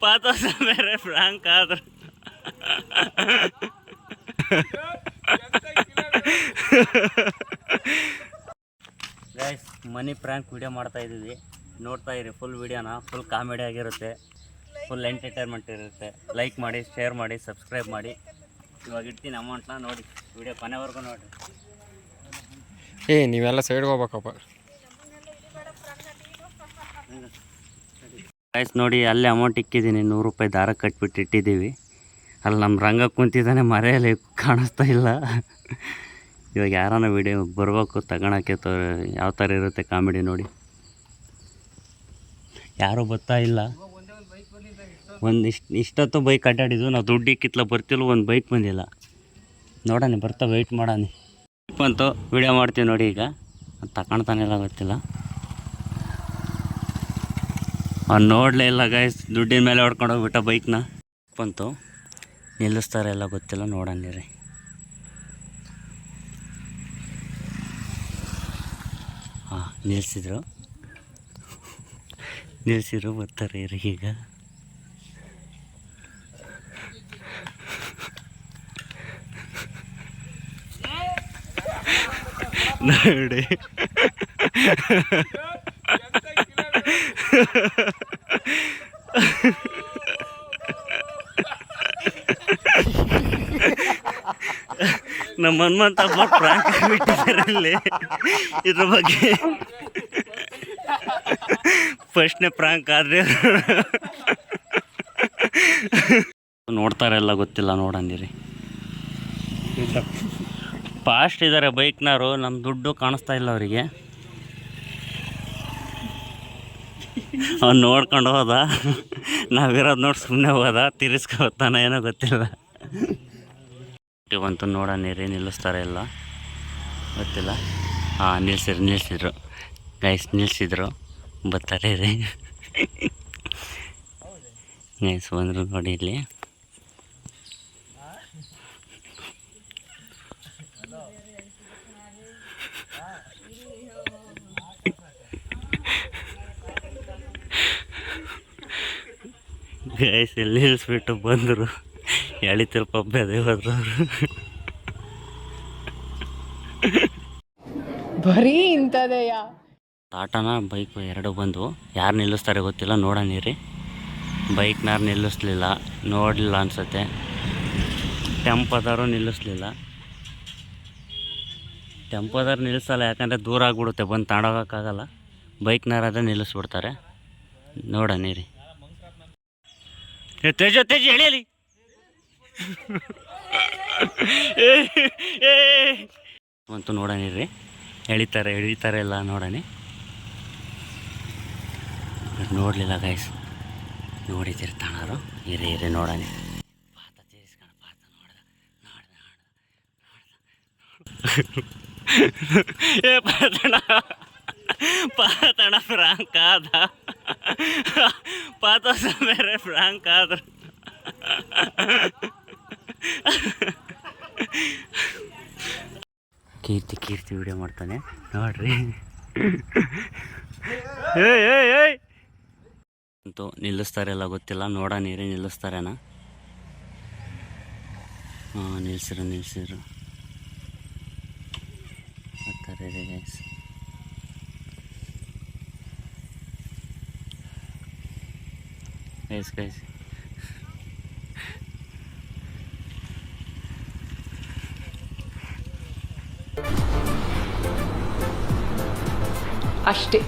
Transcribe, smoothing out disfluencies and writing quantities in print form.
ಪಾತೋಸ ಬೇರೆ ಫ್ರಾಂಕ್ ಆದ್ರು ಗೈಸ್ ಮನಿ prank video ಮಾಡ್ತಾ ಇದ್ದೀವಿ, ನೋಡ್ತಾ ಇರಿ ಫುಲ್ ವಿಡಿಯೋನ. ಫುಲ್ ಕಾಮಿಡಿ ಆಗಿರುತ್ತೆ, ಫುಲ್ ಎಂಟರ್ಟೈನ್ಮೆಂಟ್ ಇರುತ್ತೆ. ಲೈಕ್ ಮಾಡಿ, ಶೇರ್ ಮಾಡಿ, ಸಬ್ಸ್ಕ್ರೈಬ್ ಮಾಡಿ. ಇವಾಗ ಇಡ್ತೀನಿ ಅಮೌಂಟ್ನ, ನೋಡಿ ವಿಡಿಯೋ ಕೊನೆವರೆಗೂ ನೋಡಿರಿ. ನೀವೆಲ್ಲ ಸೈಡ್ಗೆ ಹೋಗ್ಬೇಕಪ್ಪ. ಗೈಸ್ ನೋಡಿ, ಅಲ್ಲೇ ಅಮೌಂಟ್ ಇಕ್ಕಿದ್ದೀನಿ, 100 ರೂಪಾಯಿ ದಾರ ಕಟ್ಬಿಟ್ಟು ಇಟ್ಟಿದ್ದೀವಿ. ಅಲ್ಲಿ ನಮ್ಮ ರಂಗ ಕುಂತಿದ್ದಾನೆ, ಮರೆಯಲ್ಲಿ ಕಾಣಿಸ್ತಾ ಇಲ್ಲ. ಇವಾಗ ಯಾರನ್ನ ವಿಡಿಯೋ ಬರ್ಬೇಕು ತಗೊಳಕ್ಕೆ, ಯಾವ ಥರ ಇರುತ್ತೆ ಕಾಮಿಡಿ ನೋಡಿ. ಯಾರೂ ಬರ್ತಾ ಇಲ್ಲ. ಇಷ್ಟೊತ್ತು ಬೈಕ್ ಅಡ್ಡಾಡಿದ್ದು, ನಾವು ದುಡ್ಡು ಇಕ್ಕಿತ್ಲ ಬರ್ತಿಲ್ಲ, ಒಂದು ಬೈಕ್ ಬಂದಿಲ್ಲ. ನೋಡೋಣ ಬರ್ತಾ ವೆಯ್ಟ್ ಮಾಡೋಣ ಬಂತು, ವಿಡಿಯೋ ಮಾಡ್ತೀವಿ ನೋಡಿ. ಈಗ ತಗೊಳ್ತಾನೆಲ್ಲ ಗೊತ್ತಿಲ್ಲ, ಅವ್ನು ನೋಡಲೇ ಇಲ್ಲ ಗೈಸ್. ದುಡ್ಡಿನ ಮೇಲೆ ಹೊಡ್ಕೊಂಡು ಹೋಗ್ಬಿಟ್ಟ ಬೈಕ್ನ. ಬಂತು, ನಿಲ್ಲಿಸ್ತಾರೆ ಎಲ್ಲ ಗೊತ್ತಿಲ್ಲ, ನೋಡೋಣ ರೀ. ಹಾಂ ನಿಲ್ಲಿಸಿದ್ರು ಬರ್ತಾರೆ ರೀ ಈಗ. ನೋಡಿ ನಮ್ಮ ಹನುಮಂತ ಪ್ರಾಂಕ್ ಬಿಟ್ಟಿದ್ದಾರೆ ಇಲ್ಲಿ. ಇದ್ರ ಬಗ್ಗೆ ಫಸ್ಟ್ನೇ ಪ್ರಾಂಕ್ ಆದರೆ ನೋಡ್ತಾರೆಲ್ಲ ಗೊತ್ತಿಲ್ಲ, ನೋಡಂದಿರಿ. ಫಾಸ್ಟ್ ಇದ್ದಾರೆ ಬೈಕ್ನವರು, ನಮ್ಮ ದುಡ್ಡು ಕಾಣಿಸ್ತಾ ಇಲ್ಲ ಅವರಿಗೆ. ಅವ್ನು ನೋಡ್ಕೊಂಡು ಹೋದ, ನಾವಿರೋದು ನೋಡಿ ಸುಮ್ಮನೆ ಹೋದ, ತಿರ್ಸ್ಕೊತಾನ ಏನೋ ಗೊತ್ತಿಲ್ಲ. ಬಂತು ನೋಡೋಣ ರೀ, ನಿಲ್ಲಿಸ್ತಾರೆ ಎಲ್ಲ ಗೊತ್ತಿಲ್ಲ. ಹಾಂ ನಿಲ್ಲಿಸಿದ್ರು ಗೈಸ್, ನಿಲ್ಲಿಸಿದ್ರು, ಬರ್ತಾರೆ ರೀ ಗೈಸ್. ಬಂದರು ನೋಡಿ ಇಲ್ಲಿ. ಗೈಸ್ ಇಲ್ಲಿ ನಿಲ್ಲಿಸ್ಬಿಟ್ಟು ಬಂದರು, ಎಳಿತಿರು ಪಬ್ಬೆ ಅದೇ ಹೋದ್ರು ಅವರು. ಬರೀ ಇಂಥದೆಯ ಟಾಟಾನ ಬೈಕ್ ಎರಡು ಬಂದು, ಯಾರು ನಿಲ್ಲಿಸ್ತಾರೆ ಗೊತ್ತಿಲ್ಲ, ನೋಡೋಣ ರೀ. ಬೈಕ್ನಾರು ನಿಲ್ಲಿಸ್ಲಿಲ್ಲ, ನೋಡಲಿಲ್ಲ ಅನ್ಸತ್ತೆ. ಟೆಂಪೋದವರು ನಿಲ್ಲಿಸ್ಲಿಲ್ಲ. ಟೆಂಪೋದವ್ರು ನಿಲ್ಲಿಸಲ್ಲ, ಯಾಕಂದರೆ ದೂರ ಆಗಿಬಿಡುತ್ತೆ, ಬಂದು ತಾಂಡೋಗೋಕ್ಕಾಗಲ್ಲ. ಬೈಕ್ನಾರಾದ್ರೆ ನಿಲ್ಲಿಸ್ಬಿಡ್ತಾರೆ, ನೋಡೋಣ ರೀ. ತೇಜ ಎಳಿಯಲಿ ಅಂತೂ ನೋಡೋಣ ರೀ. ಎಳಿತಾರೆ ಎಲ್ಲ ನೋಡೋಣ. ನೋಡಲಿಲ್ಲ ಗೈಸ್, ನೋಡಿತಿರ್ತಾಣರು. ಇರಿ ನೋಡೋಣ. ಪಾತ ತೀರಿಸ್ಕೊಂಡು ಪಾತ ಪಾತಣ ಫ್ರಾಂಕ್ ಆದ, ಪಾತೋಸ ಬೇರೆ ಫ್ರಾಂಕ್ ಆದ್ರು. ಕೀರ್ತಿ ವಿಡಿಯೋ ಮಾಡ್ತಾನೆ ನೋಡ್ರಿ. ಅಂತೂ ನಿಲ್ಲಿಸ್ತಾರೆ ಎಲ್ಲ ಗೊತ್ತಿಲ್ಲ, ನೋಡೋಣ ರೀ ನಿಲ್ಲಿಸ್ತಾರೇನ. ಹಾಂ ನಿಲ್ಲಿಸಿರು ಬರ್ತಾರೆ ರೀ ಗೈಸ್. ಗೈಸ್ ಅಷ್ಟೇ.